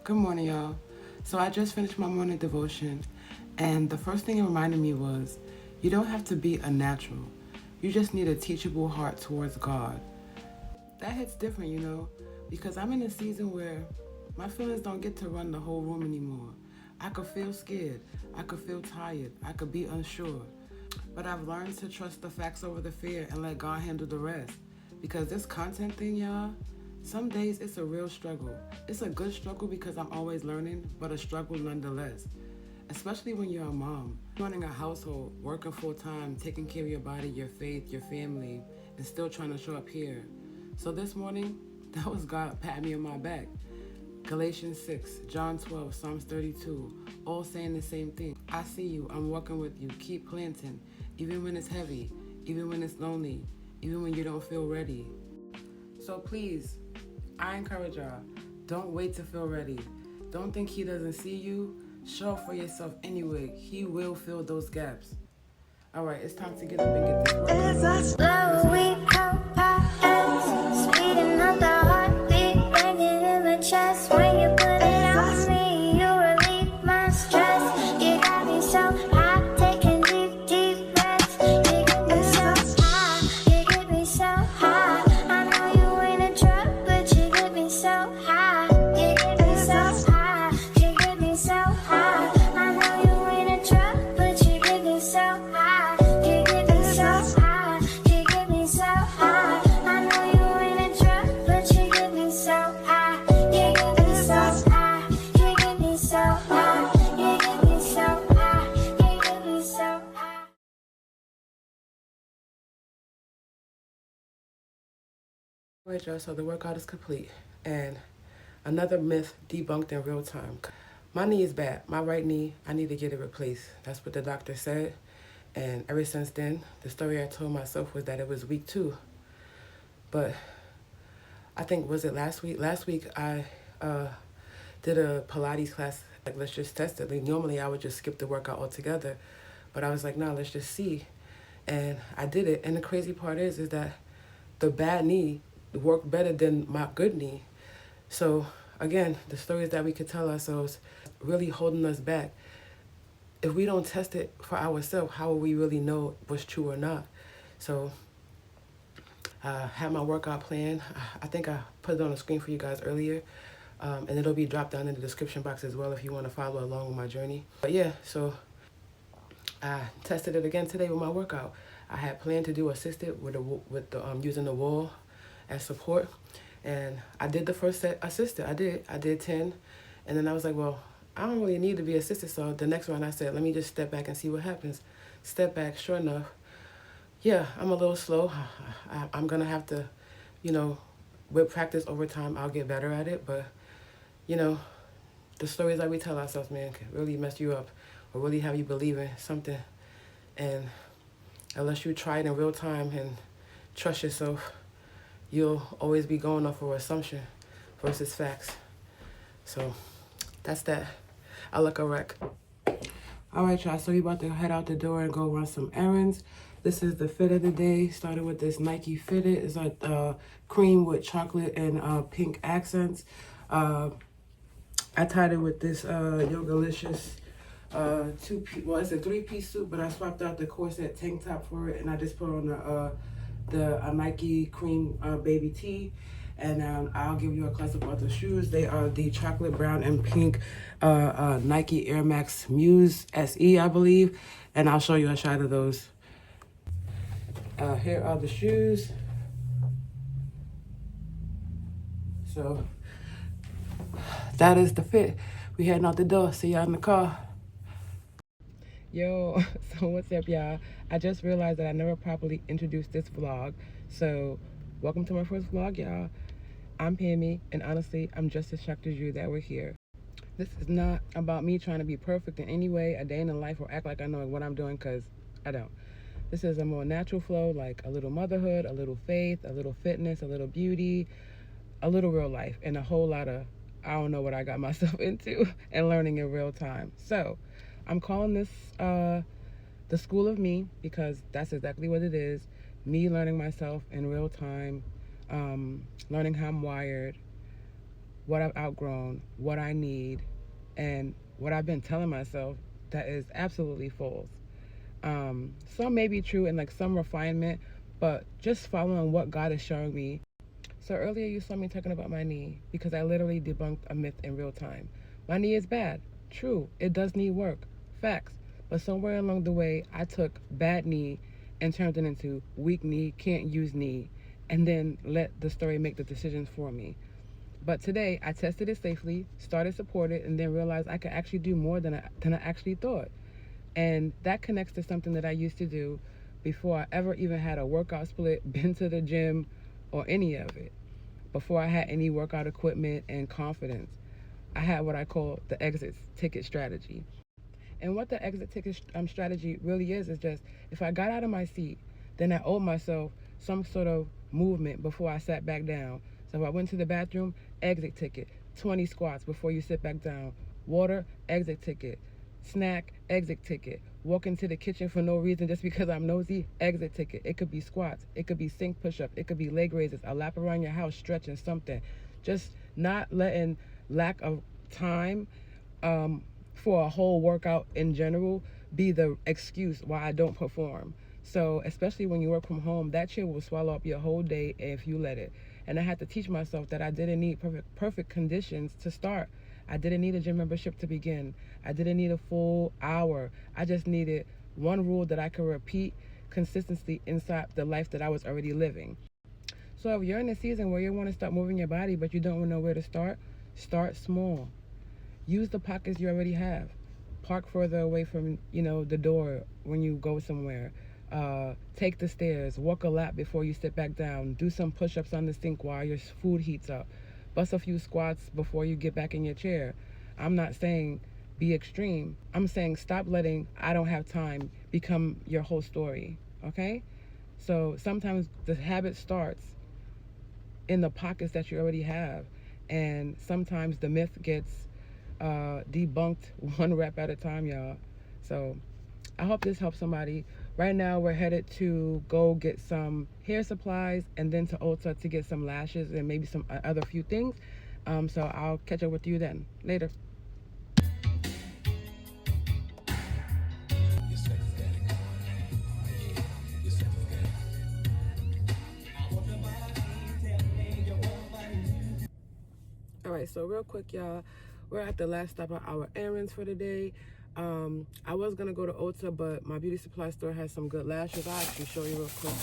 Good morning, y'all. So I just finished my morning devotion, and the first thing it reminded me was you don't have to be a natural. You just need a teachable heart towards God. That hits different, because I'm in a season where my feelings don't get to run the whole room anymore. I could feel scared. I could feel tired. I could be unsure. But I've learned to trust the facts over the fear and let God handle the rest. Because this content thing, y'all, some days it's a real struggle. It's a good struggle because I'm always learning, but a struggle nonetheless. Especially when you're a mom, running a household, working full time, taking care of your body, your faith, your family, and still trying to show up here. So this morning, that was God patting me on my back. Galatians 6, John 12, Psalms 32, all saying the same thing. I see you, I'm walking with you, keep planting, even when it's heavy, even when it's lonely, even when you don't feel ready. So please, I encourage y'all, don't wait to feel ready. Don't think he doesn't see you. Show up for yourself anyway. He will fill those gaps. All right, it's time to get up and get this work. Slow we compare, speeding up the heartbeat, banging in the chest. When you put it on me, you relieve my stress. You got me so high, taking deep breaths. You get me so high, you get me so high. I know you ain't a drug, but you get me so high. You get me so high, you get me so high. I know you ain't a drug, but you get me so high. You get me so high, you get me so high. I know you ain't a drug, but you get me so high. You get me so high, you get me so high. You get me so high, you get me so high. All right, y'all, so the workout is complete. And another myth debunked in real time. My knee is bad. My right knee, I need to get it replaced. That's what the doctor said. And ever since then, the story I told myself was that it was week 2. But I think, was it last week? Last week, I did a Pilates class. Like, let's just test it. Like, normally, I would just skip the workout altogether. But I was like, no, let's just see. And I did it. And the crazy part is that the bad knee worked better than my good knee. So, again, the stories that we could tell ourselves really holding us back. If we don't test it for ourselves, how will we really know what's true or not? So I had my workout plan. I think I put it on the screen for you guys earlier. And it'll be dropped down in the description box as well if you want to follow along with my journey. But yeah, so I tested it again today with my workout. I had planned to do assisted with using the wall as support. And I did the first set assisted. I did 10. And then I was like, well, I don't really need to be assisted. So the next round I said, let me just step back and see what happens. Step back, sure enough. Yeah, I'm a little slow. I'm going to have to, with practice over time, I'll get better at it. But, the stories that we tell ourselves, man, can really mess you up or really have you believing something. And unless you try it in real time and trust yourself, you'll always be going off of assumption versus facts. So that's that. I look a wreck. All right, y'all. So we about to head out the door and go run some errands. This is the fit of the day. Started with this Nike fitted. It's like cream with chocolate and pink accents. I tied it with this Yogalicious it's a 3-piece suit, but I swapped out the corset tank top for it, and I just put on the Nike cream baby tee. And I'll give you a close up about the shoes. They are the chocolate brown and pink Nike Air Max Muse SE, I believe. And I'll show you a shot of those. Here are the shoes. So that is the fit. We heading out the door. See y'all in the car. Yo, so what's up, y'all? I just realized that I never properly introduced this vlog. So welcome to my first vlog, y'all. I'm Pammy, and honestly, I'm just as shocked as you that we're here. This is not about me trying to be perfect in any way, a day in the life, or act like I know what I'm doing, because I don't. This is a more natural flow, like a little motherhood, a little faith, a little fitness, a little beauty, a little real life, and a whole lot of I don't know what I got myself into and learning in real time. So I'm calling this the School of Me, because that's exactly what it is. Me learning myself in real time, learning how I'm wired, what I've outgrown, what I need, and what I've been telling myself that is absolutely false. Some may be true and like some refinement, but just following what God is showing me. So earlier you saw me talking about my knee because I literally debunked a myth in real time. My knee is bad. True, it does need work. Facts. But somewhere along the way, I took bad knee and turned it into weak knee, can't use knee, and then let the story make the decisions for me. But today, I tested it safely, started supported, and then realized I could actually do more than I actually thought. And that connects to something that I used to do before I ever even had a workout split, been to the gym, or any of it. Before I had any workout equipment and confidence, I had what I call the exit ticket strategy. And what the exit ticket strategy really is just if I got out of my seat, then I owed myself some sort of movement before I sat back down. So if I went to the bathroom, exit ticket, 20 squats before you sit back down. Water, exit ticket. Snack, exit ticket. Walk into the kitchen for no reason just because I'm nosy, exit ticket. It could be squats, it could be sink push-ups, it could be leg raises, a lap around your house stretching something. Just not letting lack of time for a whole workout in general be the excuse why I don't perform. So especially when you work from home, that shit will swallow up your whole day if you let it. And I had to teach myself that I didn't need perfect conditions to start. I didn't need a gym membership to begin. I didn't need a full hour. I just needed one rule that I could repeat consistently inside the life that I was already living. So if you're in a season where you want to start moving your body but you don't know where to start small. Use the pockets you already have. Park further away from, the door when you go somewhere. Take the stairs. Walk a lap before you sit back down. Do some push-ups on the sink while your food heats up. Bust a few squats before you get back in your chair. I'm not saying be extreme. I'm saying stop letting I don't have time become your whole story, okay? So sometimes the habit starts in the pockets that you already have. And sometimes the myth gets debunked one rep at a time, y'all. So I hope this helps somebody. Right now we're headed to go get some hair supplies and then to Ulta to get some lashes and maybe some other few things. So I'll catch up with you then. Later. All right, so real quick, y'all, we're at the last stop of our errands for the day. I was gonna go to Ulta, but my beauty supply store has some good lashes. I'll actually show you real quick.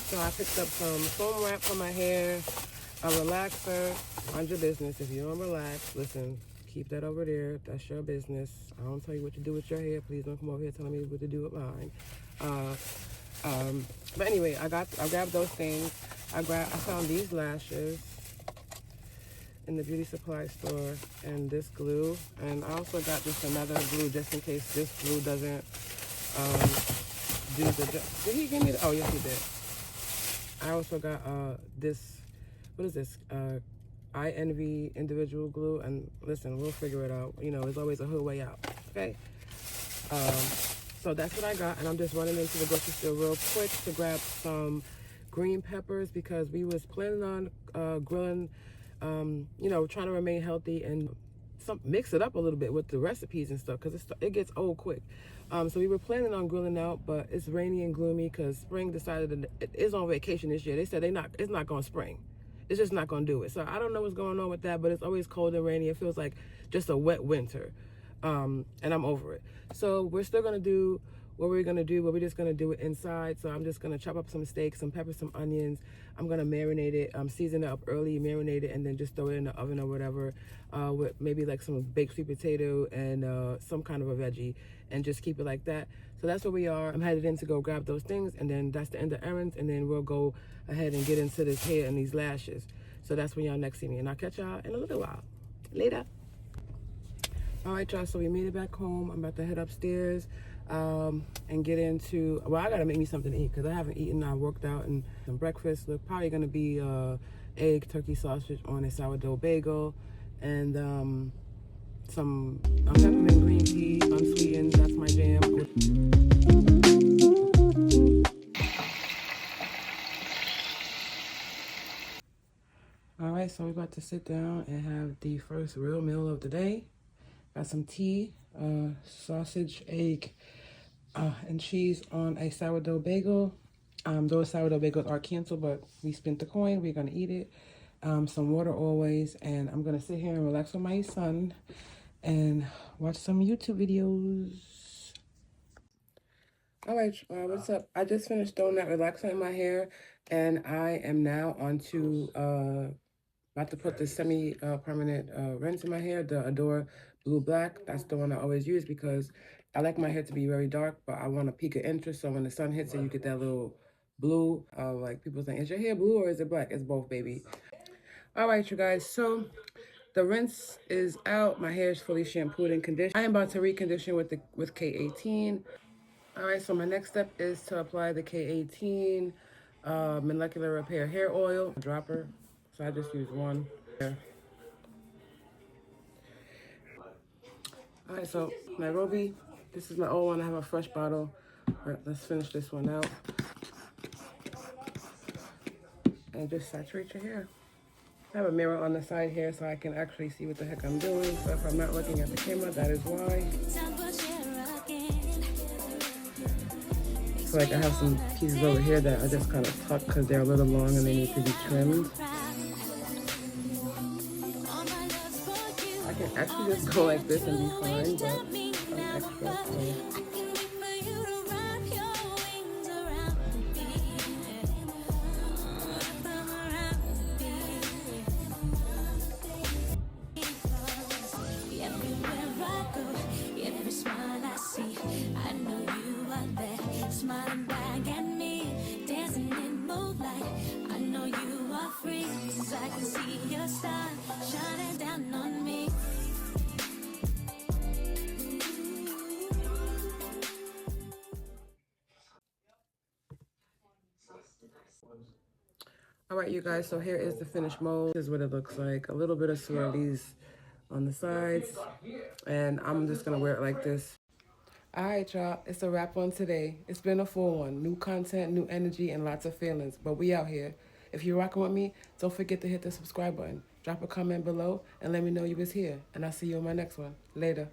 So I picked up some foam wrap for my hair, a relaxer. Mind your business. If you don't relax, listen, keep that over there. That's your business. I don't tell you what to do with your hair. Please don't come over here telling me what to do with mine. But anyway, I grabbed those things. I found these lashes in the beauty supply store and this glue, and I also got just another glue just in case this glue doesn't do the job. Did he give me oh yes he did. I also got this, what is this, I envy individual glue, and listen, we'll figure it out. There's always a hood way out, okay? So that's what I got, and I'm just running into the grocery store real quick to grab some green peppers because we was planning on grilling, trying to remain healthy and mix it up a little bit with the recipes and stuff because it gets old quick. So we were planning on grilling out, but it's rainy and gloomy because spring decided it is on vacation this year. They said it's not going to spring. It's just not going to do it. So I don't know what's going on with that, but it's always cold and rainy. It feels like just a wet winter, and I'm over it. So we're still going to do what we're going to do, but we're just going to do it inside. So I'm just going to chop up some steak, some pepper, some onions. I'm going to marinate it, season it up early, marinate it, and then just throw it in the oven or whatever with maybe like some baked sweet potato and some kind of a veggie, and just keep it like that. So that's where we are. I'm headed in to go grab those things, and then that's the end of errands, and then we'll go ahead and get into this hair and these lashes. So that's when y'all next see me, and I'll catch y'all in a little while. Later. All right, y'all, so we made it back home. I'm about to head upstairs and get into, I gotta make me something to eat because I haven't eaten. I worked out, and some breakfast. Look, probably gonna be egg, turkey sausage on a sourdough bagel, and some peppermint green tea, unsweetened. That's my jam. All right, so we're about to sit down and have the first real meal of the day. Got some tea, sausage, egg, and cheese on a sourdough bagel. Those sourdough bagels are canceled, but we spent the coin. We're gonna eat it. Some water always, and I'm gonna sit here and relax with my son and watch some YouTube videos. All right, what's up? I just finished doing that relaxing in my hair, and I am now on to about to put the semi-permanent rinse in my hair, the Adore Blue Black. That's the one I always use because I like my hair to be very dark, but I want a peak of interest. So when the sun hits it, you get that little blue. Like people saying, is your hair blue or is it black? It's both, baby. All right, you guys. So the rinse is out. My hair is fully shampooed and conditioned. I am about to recondition with K18. All right, so my next step is to apply the K18 molecular repair hair oil dropper. So I just use one. All right, so Nairobi, this is my old one. I have a fresh bottle. All right, let's finish this one out. And just saturate your hair. I have a mirror on the side here so I can actually see what the heck I'm doing. So if I'm not looking at the camera, that is why. So like I have some pieces over here that I just kind of tuck because they're a little long and they need to be trimmed. I can actually just go like this and be fine, but I'm extra. So. Smiling back at me, dancing in moonlight. I know you are free, 'cause I can see your star shining down on me. All right, you guys, so here is the finished mold. This is what it looks like. A little bit of swirlies on the sides, and I'm just gonna wear it like this. All right, y'all, it's a wrap on today. It's been a full one. New content, new energy, and lots of feelings, but we out here. If you're rocking with me, don't forget to hit the subscribe button. Drop a comment below and let me know you was here, and I'll see you on my next one. Later.